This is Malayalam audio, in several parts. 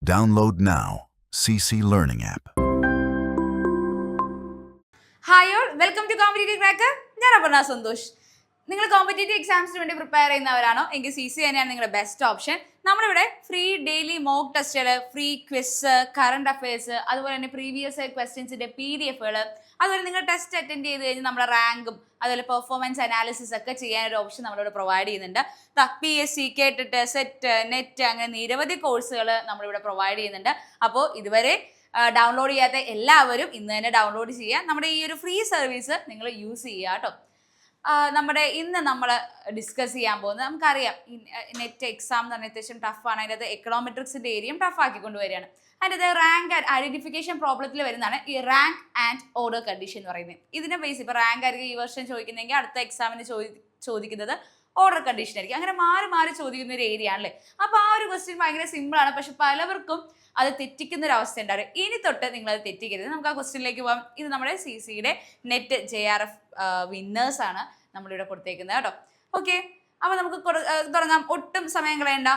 Download now. CC Learning app. Hi all, welcome to competitive cracker. ഞാൻ അപർണ സന്തോഷ്. നിങ്ങൾ കോമ്പറ്റേറ്റീവ് എക്സാംസിന് വേണ്ടി പ്രിപ്പയർ ചെയ്യുന്നവരാണോ എങ്കിൽ CC തന്നെയാണ് നിങ്ങളുടെ ബെസ്റ്റ് ഓപ്ഷൻ. നമ്മളിവിടെ ഫ്രീ ഡെയിലി മോക്ക് ടെസ്റ്റുകൾ, ഫ്രീ ക്വിസ്, കറണ്ട് അഫയേഴ്സ്, അതുപോലെ തന്നെ പ്രീവിയസ് ക്വസ്റ്റ്യൻസിന്റെ PDF-കൾ, അതുപോലെ നിങ്ങൾ ടെസ്റ്റ് അറ്റൻഡ് ചെയ്ത് കഴിഞ്ഞ് നമ്മുടെ റാങ്കും അതുപോലെ പെർഫോമൻസ് അനാലിസിസ് ഒക്കെ ചെയ്യാനൊരു ഓപ്ഷൻ നമ്മളിവിടെ പ്രൊവൈഡ് ചെയ്യുന്നുണ്ട്. PSC, കേട്ടിട്ട്, സെറ്റ്, നെറ്റ് അങ്ങനെ നിരവധി കോഴ്സുകൾ നമ്മളിവിടെ പ്രൊവൈഡ് ചെയ്യുന്നുണ്ട്. അപ്പോൾ ഇതുവരെ ഡൗൺലോഡ് ചെയ്യാത്ത എല്ലാവരും ഇന്ന് തന്നെ ഡൗൺലോഡ് ചെയ്യുക. നമ്മുടെ ഈ ഒരു ഫ്രീ സർവീസ് നിങ്ങൾ യൂസ് ചെയ്യുക കേട്ടോ. ഇന്ന് നമ്മൾ ഡിസ്കസ് ചെയ്യാൻ പോകുന്നത്, നമുക്കറിയാം നെറ്റ് എക്സാം എന്ന് പറഞ്ഞാൽ അത്യാവശ്യം ടഫാണ്. അതിൻ്റെ എക്കണോമെട്രിക്സിൻ്റെ ഏരിയയും ടഫാക്കിക്കൊണ്ട് വരികയാണ്. അതിൻ്റെ റാങ്ക് ആൻഡ് ഐഡന്റിഫിക്കേഷൻ പ്രോബ്ലത്തിൽ വരുന്നതാണ് ഈ റാങ്ക് ആൻഡ് ഓർഡർ കണ്ടീഷൻ എന്ന് പറയുന്നത്. ഇതിനെ ബേസ് ഇപ്പോൾ റാങ്ക് ആയിരിക്കും ഈ വർഷം ചോദിക്കുന്നതെങ്കിൽ അടുത്ത എക്സാമിന് ചോദിക്കുന്നത് ഓർഡർ കണ്ടീഷൻ ആയിരിക്കും. അങ്ങനെ മാറി മാറി ചോദിക്കുന്ന ഒരു ഏരിയ ആണല്ലേ. അപ്പോൾ ആ ഒരു ക്വസ്റ്റ്യൻ ഭയങ്കര സിമ്പിളാണ്, പക്ഷെ പലവർക്കും അത് തെറ്റിക്കുന്ന ഒരു അവസ്ഥ ഉണ്ടാവും. ഇനി തൊട്ട് നിങ്ങൾ അത് തെറ്റിക്കരുത്. നമുക്ക് ആ ക്വസ്റ്റ്യനിലേക്ക് പോകാം. ഇത് നമ്മുടെ CCയുടെ നെറ്റ് JRF വിന്നേഴ്സ് ആണ് നമ്മളിവിടെ കൊടുത്തേക്കുന്നത് കേട്ടോ. ഓക്കെ, അപ്പോൾ നമുക്ക് തുടങ്ങാം. ഒട്ടും സമയം കളയണ്ട.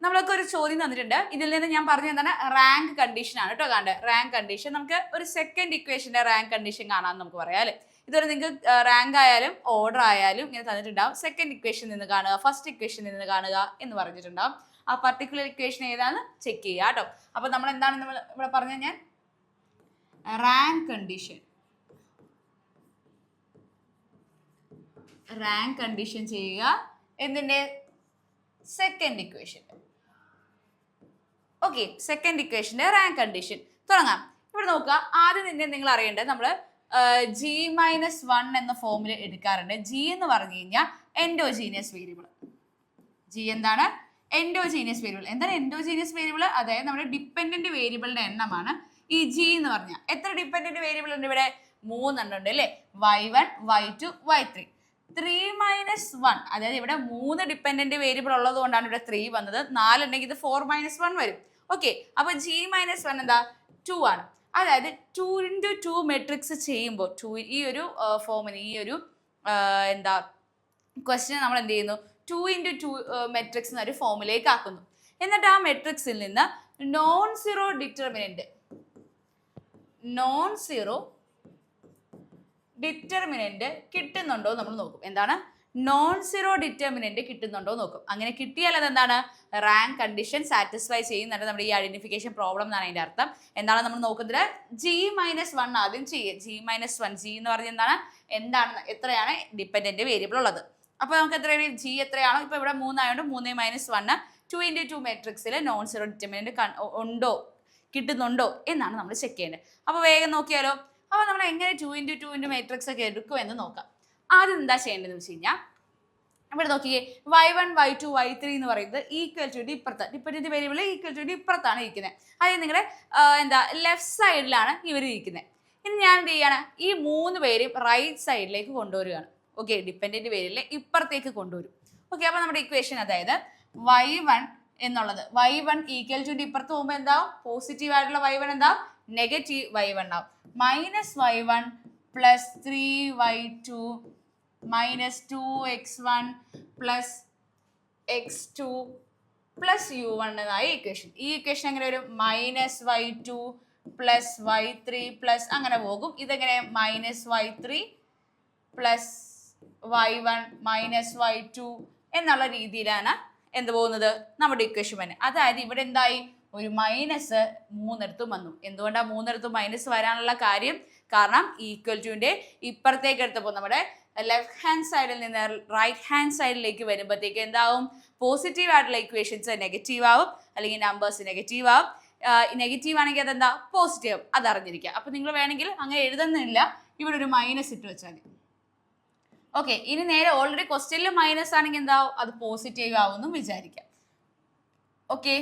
നമ്മളൊക്കെ ഒരു ചോദ്യം തന്നിട്ടുണ്ട്. ഇതിൽ നിന്ന് ഞാൻ പറഞ്ഞു എന്താണ്, റാങ്ക് കണ്ടീഷൻ ആണ് കേട്ടോ. റാങ്ക് കണ്ടീഷൻ നമുക്ക് ഒരു സെക്കൻഡ് ഇക്വേഷന്റെ റാങ്ക് കണ്ടീഷൻ കാണാമെന്ന് നമുക്ക് പറയാം അല്ലേ. ഇതുവരെ നിങ്ങൾക്ക് റാങ്ക് ആയാലും ഓർഡർ ആയാലും ഇങ്ങനെ തന്നിട്ടുണ്ടാവും. സെക്കൻഡ് ഇക്വേഷൻ നിന്ന് കാണുക, ഫസ്റ്റ് ഇക്വേഷൻ നിന്ന് കാണുക എന്ന് പറഞ്ഞിട്ടുണ്ടാവും. ആ പർട്ടിക്കുലർ ഇക്വേഷൻ ഏതാണെന്ന് ചെക്ക് ചെയ്യുക കേട്ടോ. അപ്പോൾ നമ്മൾ എന്താണ് ഇവിടെ പറഞ്ഞു കഴിഞ്ഞാൽ റാങ്ക് കണ്ടീഷൻ ചെയ്യുക എന്തിൻ്റെ, സെക്കൻഡ് ഇക്വേഷൻ. ഓക്കെ, സെക്കൻഡ് ഇക്വേഷന്റെ റാങ്ക് കണ്ടീഷൻ തുടങ്ങാം. ഇവിടെ നോക്കുക. ആദ്യം തന്നെ നിങ്ങൾ അറിയേണ്ടത് നമ്മൾ G-1 എന്ന ഫോമിൽ എടുക്കാറുണ്ട്. G എന്ന് പറഞ്ഞു കഴിഞ്ഞാൽ എൻഡോജീനിയസ് വേരിയബിൾ. G എന്താണ്? Endogenous variable. എന്താണ് എൻഡോജീനിയസ് വേരിയബിൾ? അതായത് നമ്മുടെ ഡിപ്പെൻഡന്റ് വേരിയബിളിന്റെ എണ്ണമാണ് ഈ G എന്ന് പറഞ്ഞാൽ. എത്ര ഡിപ്പെൻഡന്റ് വേരിയബിൾ ഉണ്ട് ഇവിടെ? 3 എണ്ണം ഉണ്ട് അല്ലേ. Y1, Y2, Y3. 3-1, അതായത് ഇവിടെ 3 ഡിപ്പെൻഡന്റ് വേരിയബിൾ ഉള്ളത് കൊണ്ടാണ് ഇവിടെ 3 വന്നത്. 4 ഉണ്ടെങ്കിൽ ഇത് 4-1 വരും. ഓക്കെ, അപ്പൊ G-1 എന്താ? 2 ആണ്. അതായത് 2x2 മെട്രിക്സ് ചെയ്യുമ്പോൾ ഈ ഒരു ഫോമിന്, ഈ ഒരു ക്വസ്റ്റ്യൻ നമ്മൾ എന്ത് ചെയ്യുന്നു, 2x2 മെട്രിക്സ് എന്നൊരു ഫോമിലേക്ക് ആക്കുന്നു. എന്നിട്ട് ആ മെട്രിക്സിൽ നിന്ന് നോൺ സീറോ ഡിറ്റർമിനന്റ് കിട്ടുന്നുണ്ടോ നമ്മൾ നോക്കും. എന്താണ്? നോൺ സീറോ ഡിറ്റർമിനന്റ് കിട്ടുന്നുണ്ടോ നോക്കും. അങ്ങനെ കിട്ടിയാൽ അതെന്താണ്, റാങ്ക് കണ്ടീഷൻ സാറ്റിസ്ഫൈ ചെയ്യുന്നുണ്ട് നമ്മുടെ ഈ ഐഡന്റിഫിക്കേഷൻ പ്രോബ്ലം എന്നാണ് അതിന്റെ അർത്ഥം. എന്താണ് നമ്മൾ നോക്കുന്നത്? G-1 ആദ്യം ചെയ്യുക. G-1, G എന്ന് പറഞ്ഞാൽ എന്താണ്, എത്രയാണ് ഡിപ്പെൻഡന്റ് വേരിയബിൾ ഉള്ളത്. അപ്പോൾ നമുക്ക് എത്രയാണ് G എത്രയാണോ, ഇപ്പോൾ ഇവിടെ 3 ആയതുകൊണ്ട് 3-1 2x2 മെട്രിക്സിൽ നോൺ സീറോ ഡിറ്റർമിനന്റ് കിട്ടുന്നുണ്ടോ എന്നാണ് നമ്മൾ ചെക്ക് ചെയ്യേണ്ടത്. അപ്പോൾ വേഗം നോക്കിയാലോ. അപ്പോൾ നമ്മൾ എങ്ങനെ 2x2 മെട്രിക്സ് ഒക്കെ എടുക്കുമെന്ന് നോക്കാം. ആദ്യം എന്താ ചെയ്യേണ്ടതെന്ന് വെച്ച് കഴിഞ്ഞാൽ, ഇവിടെ നോക്കിയേ, Y1, Y2, Y3 എന്ന് പറയുന്നത് ഈക്വൽ ടു ഇപ്പുറത്ത്, ഡിപ്പെൻഡന്റ് വേരിയബിൾ ഈക്വൽ ടു ഇപ്പുറത്താണ് ഇരിക്കുന്നത്. അതായത് നിങ്ങളുടെ ലെഫ്റ്റ് സൈഡിലാണ് ഇവർ ഇരിക്കുന്നത്. ഇനി ഞാൻ എന്ത് ചെയ്യാണ്, ഈ 3 പേരും റൈറ്റ് സൈഡിലേക്ക് കൊണ്ടുവരികയാണ്. ഓക്കെ, ഡിപ്പെൻഡന്റ് വേരിയബിളിനെ ഇപ്പുറത്തേക്ക് കൊണ്ടുവരും. ഓക്കെ, അപ്പോൾ നമ്മുടെ ഇക്വേഷൻ അതായത് Y1 എന്നുള്ളത്, Y1 ഈക്വൽ ടു ഇപ്പുറത്ത് പോകുമ്പോൾ എന്താവും, പോസിറ്റീവ് ആയിട്ടുള്ള Y1 എന്താവും, നെഗറ്റീവ് Y1 ആവും. -Y1 plus 3Y2 minus 2x1 plus x2 plus u1 എന്നായ ഇക്വേഷൻ. ഈ ഇക്വേഷൻ എങ്ങനെ വരും? -y2 പ്ലസ് y3 പ്ലസ് അങ്ങനെ പോകും. ഇതെങ്ങനെ? -y3 plus y1 minus y2 എന്നുള്ള രീതിയിലാണ് എന്ത് പോകുന്നത്, നമ്മുടെ ഇക്വേഷൻ തന്നെ. അതായത് ഇവിടെ എന്തായി, ഒരു മൈനസ് 3 വന്നു. എന്തുകൊണ്ടാണ് 3 മൈനസ് വരാനുള്ള കാര്യം? കാരണം ഈക്വൽ ടുവിന്റെ ഇപ്പുറത്തേക്ക് എടുത്തപ്പോൾ നമ്മുടെ ലെഫ്റ്റ് ഹാൻഡ് സൈഡിൽ നിന്ന് റൈറ്റ് ഹാൻഡ് സൈഡിലേക്ക് വരുമ്പോഴത്തേക്ക് എന്താവും, പോസിറ്റീവ് ആയിട്ടുള്ള ഇക്വേഷൻസ് നെഗറ്റീവ് ആവും, അല്ലെങ്കിൽ നമ്പേഴ്സ് നെഗറ്റീവ് ആവും. നെഗറ്റീവ് ആണെങ്കിൽ അതെന്താ, പോസിറ്റീവ് ആവും. അത് അറിഞ്ഞിരിക്കുക. അപ്പൊ നിങ്ങൾ വേണമെങ്കിൽ അങ്ങനെ എഴുതുന്നില്ല, ഇവിടെ ഒരു മൈനസ് ഇട്ട് വെച്ചാൽ മതി. ഓക്കെ, ഇനി നേരെ ഓൾറെഡി ക്വസ്റ്റ്യനിൽ മൈനസ് ആണെങ്കിൽ എന്താവും, അത് പോസിറ്റീവ് ആവുമെന്നും വിചാരിക്കാം. ഓക്കെ,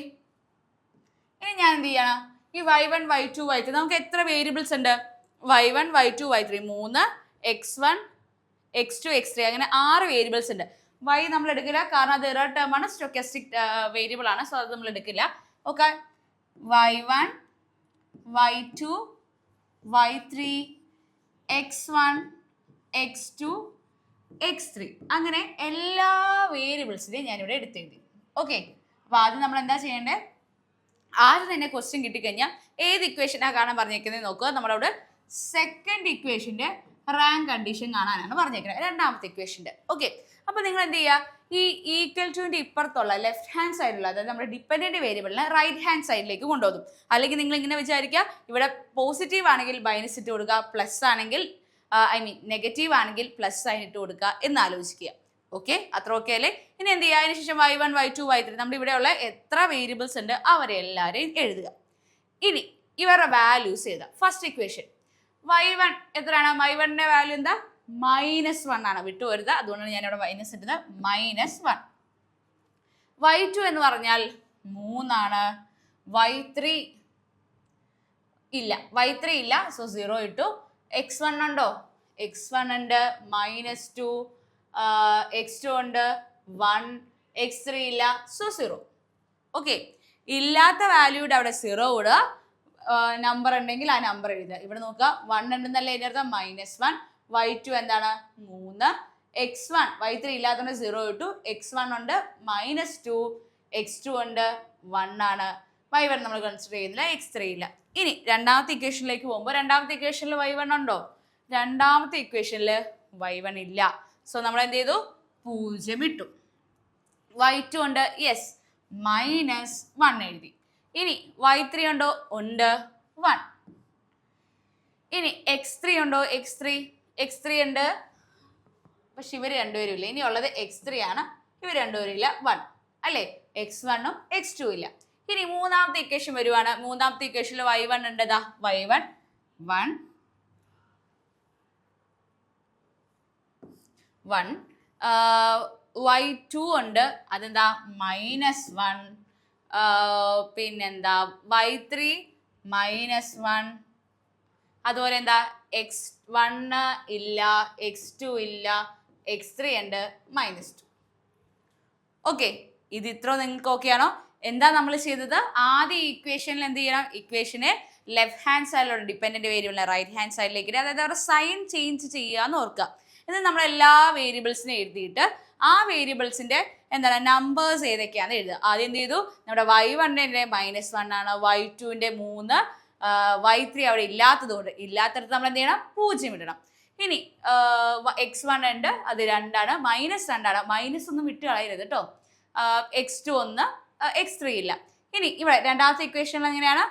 ഇനി ഞാൻ എന്ത് ചെയ്യണം, ഈ Y1, Y2, Y3 നമുക്ക് എത്ര വേരിയബിൾസ് ഉണ്ട്? Y1, Y2, Y3 3, x1, x2, x3 അങ്ങനെ 6 വേരിയബിൾസ് ഉണ്ട്. Y നമ്മൾ എടുക്കില്ല, കാരണം അത് എറർ ടേം ആണ്, സ്റ്റോക്കാസ്റ്റിക് വേരിയബിൾ ആണ്, സോ അത് നമ്മൾ എടുക്കില്ല. Okay, Y1, Y2, Y3, x1, x2, x3 അങ്ങനെ എല്ലാ വേരിയബിൾസിനെയും ഞാനിവിടെ എടുത്തെഴുതി. ഓക്കെ, അപ്പോൾ ആദ്യം നമ്മൾ എന്താ ചെയ്യേണ്ടത്, ആദ്യം തന്നെ ക്വസ്റ്റ്യൻ കിട്ടിക്കഴിഞ്ഞാൽ ഏത് ഇക്വേഷനാണ് കാണാൻ പറഞ്ഞേക്കുന്നത് നോക്കുക. നമ്മളവിടെ സെക്കൻഡ് ഇക്വേഷന്റെ റാങ്ക് കണ്ടീഷൻ കാണാനാണ് പറഞ്ഞേക്കുന്നത്, രണ്ടാമത്തെ ഇക്വേഷന്റെ. ഓക്കെ, അപ്പൊ നിങ്ങൾ എന്ത് ചെയ്യുക, ഈ ഈക്വൽ ടുവിന്റെ ഇപ്പുറത്തുള്ള ലെഫ്റ്റ് ഹാൻഡ് സൈഡിലുള്ള, അതായത് നമ്മുടെ ഡിപ്പെൻഡന്റ് വേരിയബിളിനെ റൈറ്റ് ഹാൻഡ് സൈഡിലേക്ക് കൊണ്ടുപോകും. അല്ലെങ്കിൽ നിങ്ങൾ ഇങ്ങനെ വിചാരിക്കുക, ഇവിടെ പോസിറ്റീവ് ആണെങ്കിൽ മൈനസ് ഇട്ട് കൊടുക്കുക, പ്ലസ് ആണെങ്കിൽ നെഗറ്റീവ് ആണെങ്കിൽ പ്ലസ് സൈൻ ഇട്ട് കൊടുക്കുക എന്ന് ആലോചിക്കുക. ഓക്കെ, അത്ര ഓക്കെ അല്ലേ? ഇനി എന്ത് ചെയ്യുക, അതിനുശേഷം y1 y2 y3 നമ്മുടെ ഇവിടെയുള്ള എത്ര വേരിയബിൾസ് ഉണ്ട് അവരെ എല്ലാവരെയും എഴുതുക. ഇനി ഇവരുടെ വാല്യൂസ് എഴുതുക. ഫസ്റ്റ് ഇക്വേഷൻ y1 എത്രയാണ്? y1ന്റെ വാല്യൂ എന്താ? -1 ആണ്, വിട്ടുവരുത്, അതുകൊണ്ടാണ് ഞാൻ ഇവിടെ മൈനസ് ഇട്ടത്, -1. y2 എന്ന് പറഞ്ഞാൽ 3 ആണ്. y3 ഇല്ല, സോ 0 ഇട്ടു. x1 ഉണ്ടോ? x1 ഉണ്ട്, -2, x2 ഉണ്ട് 1, x3 ഇല്ല, സോ 0. ഓക്കെ, ഇല്ലാത്ത വാല്യൂയുടെ അവിടെ 0 ഇടുക, നമ്പർ ഉണ്ടെങ്കിൽ ആ നമ്പർ എഴുതുക. ഇവിടെ നോക്കുക, 1 ഉണ്ടെന്നല്ല ഇതിനർത്ഥം, -1. y2 എന്താണ്? 3. x1 y3 ഇല്ലാത്തതുകൊണ്ട് 0 ഇട്ടു. x1 ഉണ്ട്, -2, x2 ഉണ്ട് 1 ആണ്. y1 നമ്മൾ കൺസിഡർ ചെയ്യുന്നില്ല, x3 ഇല്ല. ഇനി രണ്ടാമത്തെ ഇക്വേഷനിലേക്ക് പോകുമ്പോൾ രണ്ടാമത്തെ ഇക്വേഷനിൽ y1 ഉണ്ടോ? രണ്ടാമത്തെ ഇക്വേഷനിൽ y1 ഇല്ല, സോ നമ്മൾ എന്ത് ചെയ്തു? 0 ഇട്ടു. y2 ഉണ്ട്, യെസ്, -1 എഴുതി. ഇനി y3 ഉണ്ടോ? ഉണ്ട്, 1. ഇനി x3 ഉണ്ടോ? x3 ഉണ്ട്, പക്ഷെ ഇവർ രണ്ടുപേരും ഇല്ല. ഇനി ഉള്ളത് x3 ആണ്, ഇവർ രണ്ടുപേരും ഇല്ല, 1 അല്ലേ? x1ഉം x2 ഇല്ല. ഇനി മൂന്നാമത്തെ ഇക്വേഷൻ വരുവാണ്. മൂന്നാമത്തെ ഇക്വേഷനിൽ y1 ഉണ്ട്, y1 1 1, y2 ഉണ്ട്, അതെന്താ? -1. പിന്നെന്താ? y3 -1. അതുപോലെ എന്താ? x1 ഇല്ല, x2 ഇല്ല, x3 ഉണ്ട്, -2. ഓക്കെ, ഇത് ഇത്ര നിങ്ങൾക്ക് ഓക്കെ ആണോ? എന്താ നമ്മൾ ചെയ്തത്? ആദ്യ ഇക്വേഷനിൽ എന്ത് ചെയ്യണം? ഇക്വേഷനെ ലെഫ്റ്റ് ഹാൻഡ് സൈഡിലുള്ള ഡിപ്പെൻഡന്റ് വേരിയബിളിനെ റൈറ്റ് ഹാൻഡ് സൈഡിലേക്ക് ഇടുക, അതായത് അവരുടെ സൈൻ ചേഞ്ച് ചെയ്യാന്ന് ഓർക്കുക. എന്നിട്ട് നമ്മൾ എല്ലാ വേരിയബിൾസിനെ എഴുതിയിട്ട് ആ വേരിയബിൾസിന്റെ എന്താണ് നമ്പേഴ്സ് ഏതൊക്കെയാണെന്ന് എഴുതുക. ആദ്യം എന്ത് ചെയ്തു? നമ്മുടെ y1ന്റെ -1 ആണ്, y2ന്റെ 3, y3 അവിടെ ഇല്ലാത്തതുകൊണ്ട് ഇല്ലാത്തടത്ത് നമ്മൾ എന്ത് ചെയ്യണം? 0 ഇടണം. ഇനി x1 ഉണ്ട്, അത് 2 ആണ്, -2 ആണ്, മൈനസ് ഒന്നും വിട്ട് കളയരുത് കേട്ടോ. x2 1, x3 ഇല്ല. ഇനി ഇവിടെ രണ്ടാമത്തെ ഇക്വേഷനിൽ എങ്ങനെയാണ്?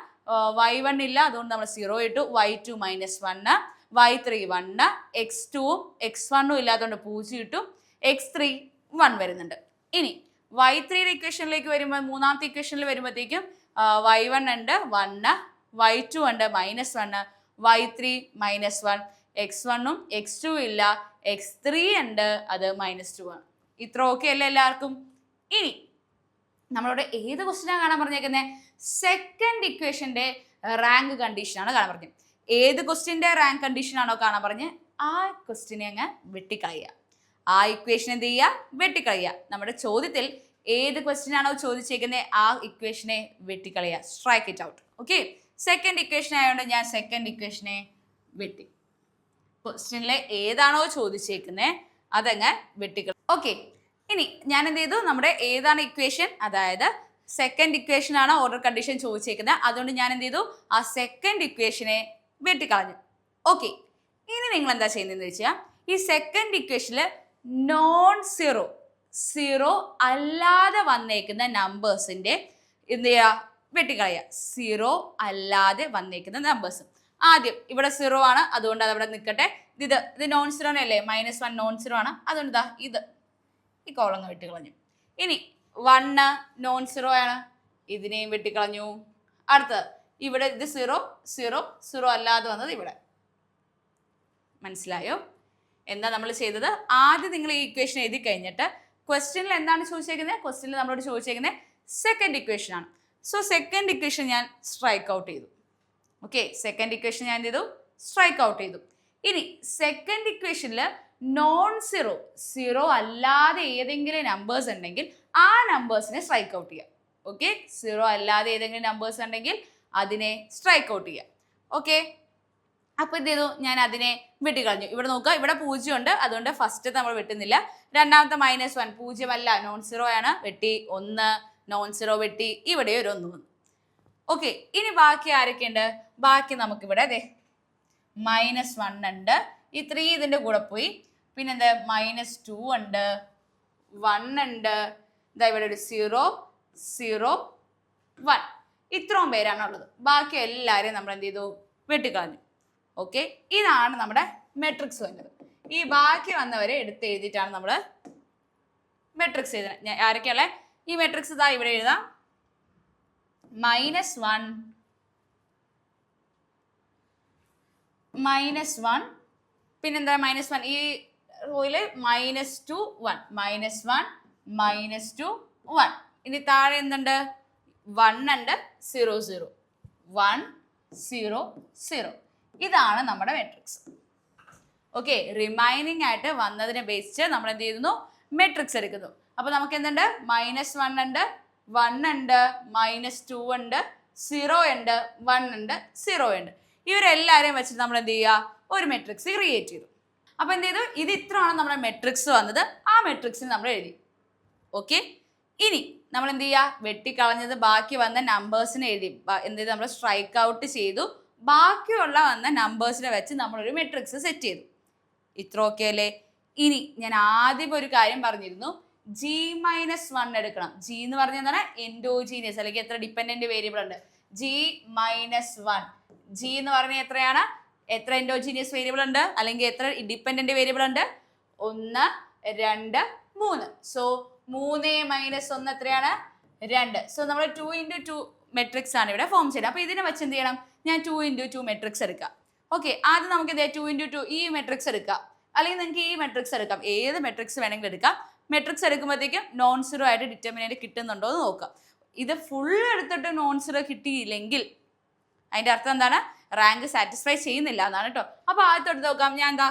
y1 ഇല്ല, അതുകൊണ്ട് നമ്മൾ 0 ഇട്ടു. y2 -1, y3 1, x2ഉം x1ഉം ഇല്ലാത്തതുകൊണ്ട് 0 ഇട്ടു. x3 1 വരുന്നുണ്ട്. ഇനി y3യുടെ ഇക്വേഷനിലേക്ക് വരുമ്പോൾ മൂന്നാമത്തെ ഇക്വേഷനിൽ വരുമ്പോഴത്തേക്കും y1 ഉണ്ട് 1, y2 ഉണ്ട് -1, y3 -1, x1ഉം x2 ഇല്ല, x3 ഉണ്ട്, അത് -2 ആണ്. ഇത്ര ഓക്കെ അല്ലേ എല്ലാവർക്കും? ഇനി നമ്മളോട് ഏത് ക്വസ്റ്റ്യനാണ് കാണാൻ പറഞ്ഞേക്കുന്നത്? സെക്കൻഡ് ഇക്വേഷന്റെ റാങ്ക് കണ്ടീഷൻ ആണ് കാണാൻ പറഞ്ഞത്. ഏത് ക്വസ്റ്റ്യന്റെ റാങ്ക് കണ്ടീഷൻ ആണോ കാണാൻ പറഞ്ഞ് ആ ക്വസ്റ്റ്യനെ അങ്ങ് വെട്ടിക്കളയുക. ആ ഇക്വേഷൻ എന്ത് ചെയ്യുക? വെട്ടിക്കളയുക. നമ്മുടെ ചോദ്യത്തിൽ ഏത് ക്വസ്റ്റ്യൻ ആണോ ചോദിച്ചേക്കുന്നത് ആ ഇക്വേഷനെ വെട്ടിക്കളയുക, strike it out. Okay, second equation ആയതുകൊണ്ട് ഞാൻ സെക്കൻഡ് ഇക്വേഷനെ വെട്ടി. ക്വസ്റ്റ്യനിലെ ഏതാണോ ചോദിച്ചേക്കുന്നത് അതങ്ങ് വെട്ടിക്കളയും. ഓക്കെ, ഇനി ഞാൻ എന്ത് ചെയ്തു? നമ്മുടെ ഏതാണ് ഇക്വേഷൻ, അതായത് സെക്കൻഡ് ഇക്വേഷൻ ആണ് ഓർഡർ കണ്ടീഷൻ ചോദിച്ചേക്കുന്നത്, അതുകൊണ്ട് ഞാൻ എന്ത് ചെയ്തു? ആ സെക്കൻഡ് ഇക്വേഷനെ വെട്ടിക്കളഞ്ഞു. ഓക്കെ, ഇനി നിങ്ങൾ എന്താ ചെയ്യുന്നതെന്ന് വെച്ചാൽ ഈ സെക്കൻഡ് ഇക്വേഷനിൽ നോൺ സീറോ അല്ലാതെ വന്നേക്കുന്ന നമ്പേഴ്സിന്റെ എന്ത് ചെയ്യുക? വെട്ടിക്കളയുക. 0 അല്ലാതെ വന്നേക്കുന്ന നമ്പേഴ്സ്. ആദ്യം ഇവിടെ 0 ആണ്, അതുകൊണ്ട് അതവിടെ നിൽക്കട്ടെ. ഇത് നോൺ സീറോ അല്ലേ? -1 നോൺ സീറോ ആണ്, അതുകൊണ്ട് ഇതാ ഇത് ഈ കോളങ്ങ് വെട്ടിക്കളഞ്ഞു. ഇനി 1 നോൺ സീറോ ആണ്, ഇതിനെയും വെട്ടിക്കളഞ്ഞു. അടുത്തത് ഇവിടെ ഇത് 0 അല്ലാതെ വന്നത് ഇവിടെ. മനസ്സിലായോ എന്താ നമ്മൾ ചെയ്തത്? ആദ്യം നിങ്ങൾ ഈ ഇക്വേഷൻ എഴുതി കഴിഞ്ഞിട്ട് ക്വസ്റ്റ്യനിൽ എന്താണ് ചോദിച്ചേക്കുന്നത്? ക്വസ്റ്റ്യനിൽ നമ്മളോട് ചോദിച്ചേക്കുന്നത് സെക്കൻഡ് ഇക്വേഷൻ ആണ്. സോ സെക്കൻഡ് ഇക്വേഷൻ ഞാൻ സ്ട്രൈക്ക് ഔട്ട് ചെയ്തു. ഓക്കെ, സെക്കൻഡ് ഇക്വേഷൻ ഞാൻ എന്ത് ചെയ്തു? സ്ട്രൈക്ക് ഔട്ട് ചെയ്തു. ഇനി സെക്കൻഡ് ഇക്വേഷനിൽ നോൺ സീറോ അല്ലാതെ ഏതെങ്കിലും നമ്പേഴ്സ് ഉണ്ടെങ്കിൽ ആ നമ്പേഴ്സിനെ സ്ട്രൈക്ക് ഔട്ട് ചെയ്യുക. ഓക്കെ, 0 അല്ലാതെ ഏതെങ്കിലും നമ്പേഴ്സ് ഉണ്ടെങ്കിൽ അതിനെ സ്ട്രൈക്ക് ഔട്ട് ചെയ്യുക. ഓക്കെ, അപ്പോൾ എന്ത് ചെയ്തു? ഞാൻ അതിനെ വെട്ടിക്കളഞ്ഞു. ഇവിടെ നോക്കുക, ഇവിടെ 0 ഉണ്ട്, അതുകൊണ്ട് ഫസ്റ്റ് നമ്മൾ വെട്ടുന്നില്ല. രണ്ടാമത്തെ -1 0 അല്ല, നോൺ സീറോ ആണ്, വെട്ടി. 1 നോൺ സീറോ വെട്ടി, ഇവിടെ ഒരു 1 വന്നു. ഓക്കെ, ഇനി ബാക്കി ആരൊക്കെയുണ്ട്? ബാക്കി നമുക്കിവിടെ അതെ -1 ഉണ്ട്, ഈ 3 ഇതിൻ്റെ കൂടെ പോയി, പിന്നെന്താ -2 ഉണ്ട്, 1 ഉണ്ട്, ഇതാ ഇവിടെ ഒരു 0 0 1, ഇത്രയും പേരാണുള്ളത്. ബാക്കി എല്ലാവരെയും നമ്മൾ എന്ത് ചെയ്തു? വെട്ടിക്കളഞ്ഞു. ഓക്കെ, ഇതാണ് നമ്മുടെ മെട്രിക്സ് വന്നത്. ഈ ബാക്കി വന്നവരെ എടുത്ത് എഴുതിയിട്ടാണ് നമ്മൾ മെട്രിക്സ് എഴുതുന്നത്. ആരൊക്കെയുള്ള ഈ മെട്രിക്സ് ഇതാ ഇവിടെ എഴുതാം. -1 പിന്നെന്താ -1 ഈ റോയില് -2 1 -1 -2 1. ഇനി താഴെ എന്തുണ്ട്? 1 ഉണ്ട് 0 0 1 0 0. ഇതാണ് നമ്മുടെ മെട്രിക്സ്. ഓക്കെ, റിമൈനിങ് ആയിട്ട് വന്നതിനെ ബേസിച്ച് നമ്മൾ എന്ത് ചെയ്യുന്നു? മെട്രിക്സ് എടുക്കുന്നു. അപ്പോൾ നമുക്ക് എന്തുണ്ട്? -1 ഉണ്ട്, 1 ഉണ്ട്, -2 ഉണ്ട്, 0 ഉണ്ട്, 1 ഉണ്ട്, 0 ഉണ്ട്. ഇവരെല്ലാവരെയും വെച്ചിട്ട് നമ്മൾ എന്ത് ചെയ്യുക? ഒരു മെട്രിക്സ് ക്രിയേറ്റ് ചെയ്തു. അപ്പോൾ എന്ത് ചെയ്തു? ഇത് ഇത്രയാണ് നമ്മുടെ മെട്രിക്സ് വന്നത്. ആ മെട്രിക്സിന് നമ്മൾ എഴുതി. ഓക്കെ, ഇനി നമ്മൾ എന്ത് ചെയ്യുക? വെട്ടിക്കളഞ്ഞത് ബാക്കി വന്ന നമ്പേഴ്സിനെ എഴുതി. എന്ത് ചെയ്തു? നമ്മൾ സ്ട്രൈക്ക് ഔട്ട് ചെയ്തു. ബാക്കിയുള്ള വന്ന നമ്പേഴ്സിനെ വെച്ച് നമ്മളൊരു മെട്രിക്സ് സെറ്റ് ചെയ്തു. ഇത്ര ഓക്കെ അല്ലേ? ഇനി ഞാൻ ആദ്യം ഒരു കാര്യം പറഞ്ഞിരുന്നു, G-1 എടുക്കണം. G എന്ന് പറഞ്ഞാൽ എന്താണ്? എൻഡോജീനിയസ്, അല്ലെങ്കിൽ എത്ര ഡിപ്പെൻഡന്റ് വേരിയബിൾ ഉണ്ട്? G-1. G എന്ന് പറഞ്ഞാൽ എത്രയാണ്? എത്ര എൻഡോജീനിയസ് വേരിയബിൾ ഉണ്ട്, അല്ലെങ്കിൽ എത്ര ഡിപ്പെൻഡന്റ് വേരിയബിൾ ഉണ്ട്? 1 2 3. സോ 3 - 1 എത്രയാണ്? 2. സോ നമ്മൾ 2 × 2 മെട്രിക്സ് ആണ് ഇവിടെ ഫോം ചെയ്യുന്നത്. അപ്പോൾ ഇതിനെ വെച്ച് എന്ത് ചെയ്യണം? ഞാൻ 2 × 2 മെട്രിക്സ് എടുക്കാം. ഓക്കെ, ആദ്യം നമുക്ക് ഇതേ 2 × 2 ഈ മെട്രിക്സ് എടുക്കാം, അല്ലെങ്കിൽ നിങ്ങൾക്ക് ഈ മെട്രിക്സ് എടുക്കാം. ഏത് മെട്രിക്സ് വേണമെങ്കിലും എടുക്കാം. മെട്രിക്സ് എടുക്കുമ്പോഴത്തേക്കും നോൺ സീറോ ആയിട്ട് ഡിറ്റർമിനന്റ് കിട്ടുന്നുണ്ടോ എന്ന് നോക്കാം. ഇത് ഫുൾ എടുത്തിട്ട് നോൺ സീറോ കിട്ടിയില്ലെങ്കിൽ അതിൻ്റെ അർത്ഥം എന്താണ്? റാങ്ക് സാറ്റിസ്ഫൈ ചെയ്യുന്നില്ല എന്നാണ് കേട്ടോ. അപ്പോൾ ആദ്യത്തെ എടുത്ത് നോക്കാം. ഞാൻ എന്താ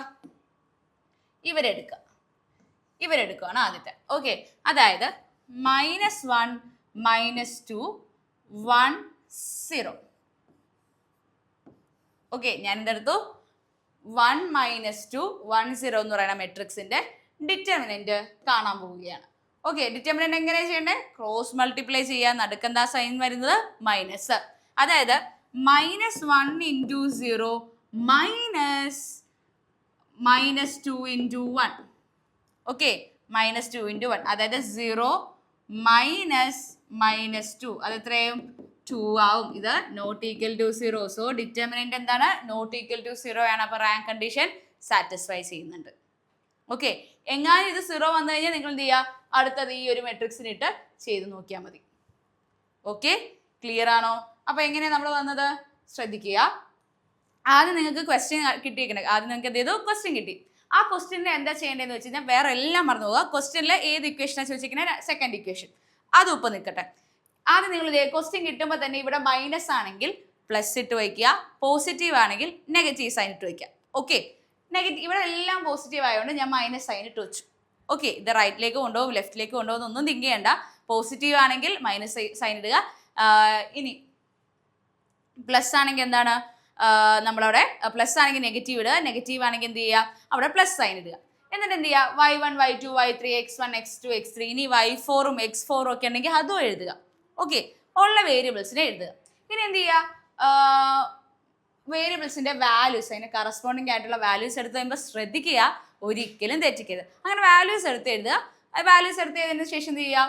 ഇവരെടുക്കുകയാണ് ആദ്യത്തെ. ഓക്കെ, അതായത് -1 -2 1 0. ഓക്കെ, ഞാൻ എന്തെടുത്തു? 1 -2 1 0 എന്ന് പറയുന്ന മെട്രിക്സിന്റെ ഡിറ്റർമിനന്റ് കാണാൻ പോവുകയാണ്. ഓക്കെ, ഡിറ്റർമിനന്റ് എങ്ങനെയാണ് ചെയ്യേണ്ടത്? ക്രോസ് മൾട്ടിപ്ലൈ ചെയ്യാൻ. നടുക്കെന്താ സൈൻ വരുന്നത്? മൈനസ്. അതായത് -1 × 0 -2 × 1. ഓക്കെ, -2 × 1, അതായത് 0 -2, അത് എത്രയും 2 ആവും. ഇത് not equal to 0. So determinant എന്താണ്? നോട്ട് ഈക്വൽ ടു 0 ആണ്. അപ്പോൾ റാങ്ക് കണ്ടീഷൻ സാറ്റിസ്ഫൈ ചെയ്യുന്നുണ്ട്. ഓക്കെ, എങ്ങാനും ഇത് 0 വന്നു കഴിഞ്ഞാൽ നിങ്ങൾ എന്ത് ചെയ്യുക? അടുത്തത് ഈ ഒരു മെട്രിക്സിനിട്ട് ചെയ്ത് നോക്കിയാൽ മതി. ഓക്കെ, ക്ലിയർ ആണോ? അപ്പോൾ എങ്ങനെയാണ് നമ്മൾ വന്നത്? ശ്രദ്ധിക്കുക. ആദ്യം നിങ്ങൾക്ക് ക്വസ്റ്റ്യൻ കിട്ടിയിരിക്കണേ. ആദ്യം നിങ്ങൾക്ക് എന്ത് ചെയ്തു? ക്വസ്റ്റ്യൻ കിട്ടി. ആ ക്വസ്റ്റ്യനിൽ എന്താ ചെയ്യേണ്ടതെന്ന് വെച്ച് കഴിഞ്ഞാൽ വേറെ എല്ലാം മറന്നു പോകുക. ക്വസ്റ്റ്യനിൽ ഏത് ഇക്വേഷനാണ് ചോദിച്ചിരിക്കുന്നത്? Second equation. അത് ഒപ്പം നിൽക്കട്ടെ. ആദ്യം നിങ്ങൾ ക്വസ്റ്റ്യൻ കിട്ടുമ്പോൾ തന്നെ ഇവിടെ മൈനസ് ആണെങ്കിൽ പ്ലസ് ഇട്ട് വയ്ക്കുക, പോസിറ്റീവ് ആണെങ്കിൽ നെഗറ്റീവ് സൈൻ ഇട്ട് വയ്ക്കുക. ഓക്കെ, നെഗറ്റീവ് ഇവിടെ എല്ലാം പോസിറ്റീവ് ആയതുകൊണ്ട് ഞാൻ മൈനസ് സൈൻ ഇട്ട് വെച്ചു. ഓക്കെ, ഇത് റൈറ്റിലേക്ക് കൊണ്ടുപോകും ലെഫ്റ്റിലേക്ക് കൊണ്ടുപോകും ഒന്നും തിങ്ക് ചെയ്യണ്ട. പോസിറ്റീവ് ആണെങ്കിൽ മൈനസ് സൈൻ ഇടുക. ഇനി പ്ലസ് ആണെങ്കിൽ എന്താണ്? നമ്മളവിടെ പ്ലസ് ആണെങ്കിൽ നെഗറ്റീവ് ഇടുക, നെഗറ്റീവ് ആണെങ്കിൽ എന്ത് ചെയ്യുക? അവിടെ പ്ലസ് സൈൻ ഇടുക. എന്നിട്ട് എന്ത് ചെയ്യുക? y1 y2 y3 x1 x2 x3, ഇനി y4ഉം x4ഉം ഒക്കെ ഉണ്ടെങ്കിൽ അതും എഴുതുക. ഓക്കെ, ഉള്ള വേരിയബിൾസിനെ എഴുതുക. ഇനി എന്ത് ചെയ്യുക? വേരിയബിൾസിന്റെ വാല്യൂസ്, അതിന് കറസ്പോണ്ടിങ് ആയിട്ടുള്ള വാല്യൂസ് എടുത്ത് കഴിയുമ്പോൾ ശ്രദ്ധിക്കുക, ഒരിക്കലും തെറ്റിക്കരുത്. അങ്ങനെ വാല്യൂസ് എടുത്ത് എഴുതുക. വാല്യൂസ് എടുത്ത് എഴുതിയതിന് ശേഷം എന്ത് ചെയ്യുക?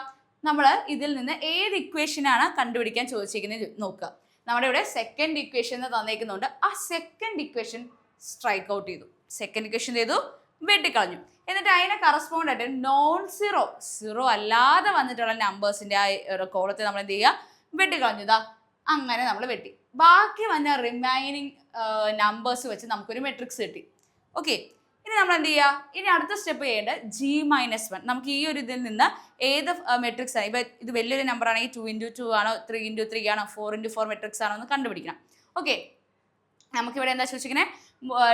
നമ്മൾ ഇതിൽ നിന്ന് ഏത് ഇക്വേഷനാണ് കണ്ടുപിടിക്കാൻ ചോദിച്ചിരിക്കുന്നത് നോക്കുക. നമ്മുടെ ഇവിടെ സെക്കൻഡ് ഇക്വേഷൻ തന്നേക്കുന്നുണ്ട്. ആ സെക്കൻഡ് ഇക്വേഷൻ സ്ട്രൈക്ക് ഔട്ട് ചെയ്തു. സെക്കൻഡ് ഇക്വേഷൻ ചെയ്തു, വെട്ടിക്കളഞ്ഞു. എന്നിട്ട് അതിനെ കറസ്പോണ്ട് ആയിട്ട് നോൺ സീറോ അല്ലാതെ വന്നിട്ടുള്ള നമ്പേഴ്സിന്റെ ആ കോളത്തെ നമ്മൾ എന്ത് ചെയ്യുക? വെട്ടിക്കളഞ്ഞു. ഇതാ അങ്ങനെ നമ്മൾ വെട്ടി. ബാക്കി വന്ന റിമൈനിങ് നമ്പേഴ്സ് വെച്ച് നമുക്കൊരു മെട്രിക്സ് കിട്ടി. ഓക്കെ, ഇനി നമ്മൾ എന്ത് ചെയ്യുക? ഇനി അടുത്ത സ്റ്റെപ്പ് ചെയ്യേണ്ടത് G-1. നമുക്ക് ഈ ഒരു ഇതിൽ നിന്ന് ഏത് മെട്രിക്സ് ആണ്, ഇപ്പം ഇത് വലിയൊരു നമ്പർ ആണെങ്കിൽ 2 × 2 ആണോ 3 × 3 ആണോ 4 × 4 മെട്രിക്സ് ആണോ എന്ന് കണ്ടുപിടിക്കണം. ഓക്കെ, നമുക്കിവിടെ എന്താ ചോദിച്ചിരിക്കുന്നത്?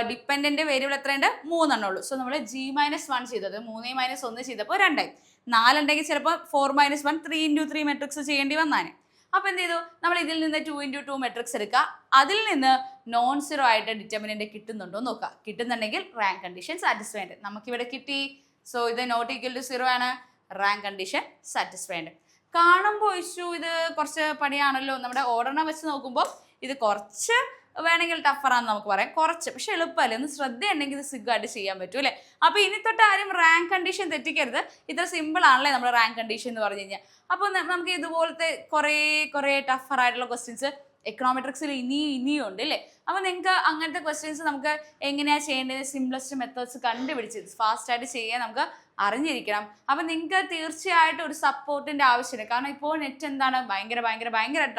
ഡിപ്പെൻഡന്റ് വേരിയബിൾ എത്രയുണ്ട്? 3 ഉള്ളൂ. സോ നമ്മൾ G-1 ചെയ്തത് 3 - 1 ചെയ്തപ്പോൾ 2 ആയി. 4 ഉണ്ടെങ്കിൽ ചിലപ്പോൾ 4 - 1 3 × 3 മെട്രിക്സ് ചെയ്യേണ്ടി വന്നാണ്. അപ്പോൾ എന്ത് ചെയ്തു? നമ്മൾ ഇതിൽ നിന്ന് 2 × 2 മെട്രിക്സ് എടുക്കുക. അതിൽ നിന്ന് നോൺ സീറോ ആയിട്ട് ഡിറ്റർമിനന്റ് കിട്ടുന്നുണ്ടോ നോക്കുക. കിട്ടുന്നുണ്ടെങ്കിൽ റാങ്ക് കണ്ടീഷൻ സാറ്റിസ്ഫൈ ഉണ്ട്. നമുക്കിവിടെ കിട്ടി. സോ ഇത് നോട്ട് ഈക്വൽ ടു 0 ആണ്. റാങ്ക് കണ്ടീഷൻ സാറ്റിസ്ഫൈ ഉണ്ട്. കാണുമ്പോൾ ഇഷ്യൂ ഇത് കുറച്ച് പണിയാണല്ലോ, നമ്മുടെ ഓർഡറിനെ വെച്ച് നോക്കുമ്പോൾ ഇത് കുറച്ച് വേണമെങ്കിൽ ടഫറാന്ന് നമുക്ക് പറയാം, കുറച്ച്, പക്ഷെ എളുപ്പമല്ലേ, ഒന്ന് ശ്രദ്ധയുണ്ടെങ്കിൽ ഇത് സുഖമായിട്ട് ചെയ്യാൻ പറ്റും അല്ലേ. അപ്പോൾ ഇനി തൊട്ട് ആരും റാങ്ക് കണ്ടീഷൻ തെറ്റിക്കരുത്, ഇത്ര സിമ്പിൾ ആണല്ലേ നമ്മുടെ റാങ്ക് കണ്ടീഷൻ എന്ന് പറഞ്ഞു കഴിഞ്ഞാൽ. അപ്പോൾ നമുക്ക് ഇതുപോലത്തെ കുറേ ടഫറായിട്ടുള്ള ക്വസ്റ്റ്യൻസ് എക്കണോമെട്രിക്സിൽ ഇനിയും ഉണ്ട് അല്ലേ. അപ്പോൾ നിങ്ങൾക്ക് അങ്ങനത്തെ ക്വസ്റ്റ്യൻസ് നമുക്ക് എങ്ങനെയാണ് ചെയ്യേണ്ടത്, സിംപ്ലസ്റ്റ് മെത്തേഡ്സ് കണ്ടുപിടിച്ച് ഫാസ്റ്റായിട്ട് ചെയ്യാൻ നമുക്ക് അറിഞ്ഞിരിക്കണം. അപ്പം നിങ്ങൾക്ക് തീർച്ചയായിട്ടും ഒരു സപ്പോർട്ടിൻ്റെ ആവശ്യമുണ്ട്. കാരണം ഇപ്പോൾ നെറ്റ് എന്താണ് ഭയങ്കര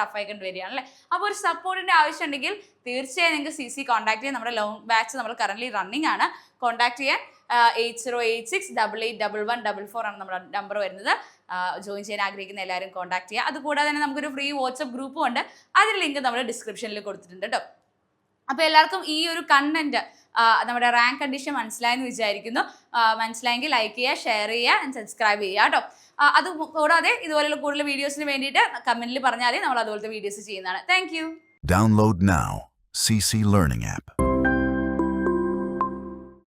ടഫായിക്കൊണ്ട് വരികയാണല്ലേ. അപ്പോൾ ഒരു സപ്പോർട്ടിൻ്റെ ആവശ്യം ഉണ്ടെങ്കിൽ തീർച്ചയായും നിങ്ങൾക്ക് CC കോൺടാക്ട് ചെയ്യാൻ. നമ്മുടെ ലോൺ ബാച്ച് നമ്മൾ കറൻ്റ് റണ്ണിങ് ആണ്. കോൺടാക്ട് ചെയ്യാൻ 8086881144 ആണ് നമ്മുടെ നമ്പർ വരുന്നത്. ജോയിൻ ചെയ്യാൻ ആഗ്രഹിക്കുന്ന എല്ലാവരും കോൺടാക്ട് ചെയ്യുക. അതുകൂടാതെ തന്നെ നമുക്കൊരു ഫ്രീ വാട്സപ്പ് ഗ്രൂപ്പും ഉണ്ട്, അതിൻ്റെ ലിങ്ക് നമ്മൾ ഡിസ്ക്രിപ്ഷനിൽ കൊടുത്തിട്ടുണ്ട് കേട്ടോ. അപ്പോൾ എല്ലാവർക്കും ഈ ഒരു കണ്ടന്റ് നമ്മുടെ റാങ്ക് കണ്ടീഷൻ മനസ്സിലായെന്ന് വിചാരിക്കുന്നു. മനസ്സിലായെങ്കിൽ ലൈക്ക് ചെയ്യുക, ഷെയർ ചെയ്യുക, സബ്സ്ക്രൈബ് ചെയ്യുക കേട്ടോ. അത് കൂടാതെ ഇതുപോലെയുള്ള കൂടുതൽ വീഡിയോസിന് വേണ്ടിയിട്ട് കമൻറ്റിൽ പറഞ്ഞാൽ നമ്മൾ അതുപോലത്തെ വീഡിയോസ് ചെയ്യുന്നതാണ്. Thank you. Download now. CC Learning app.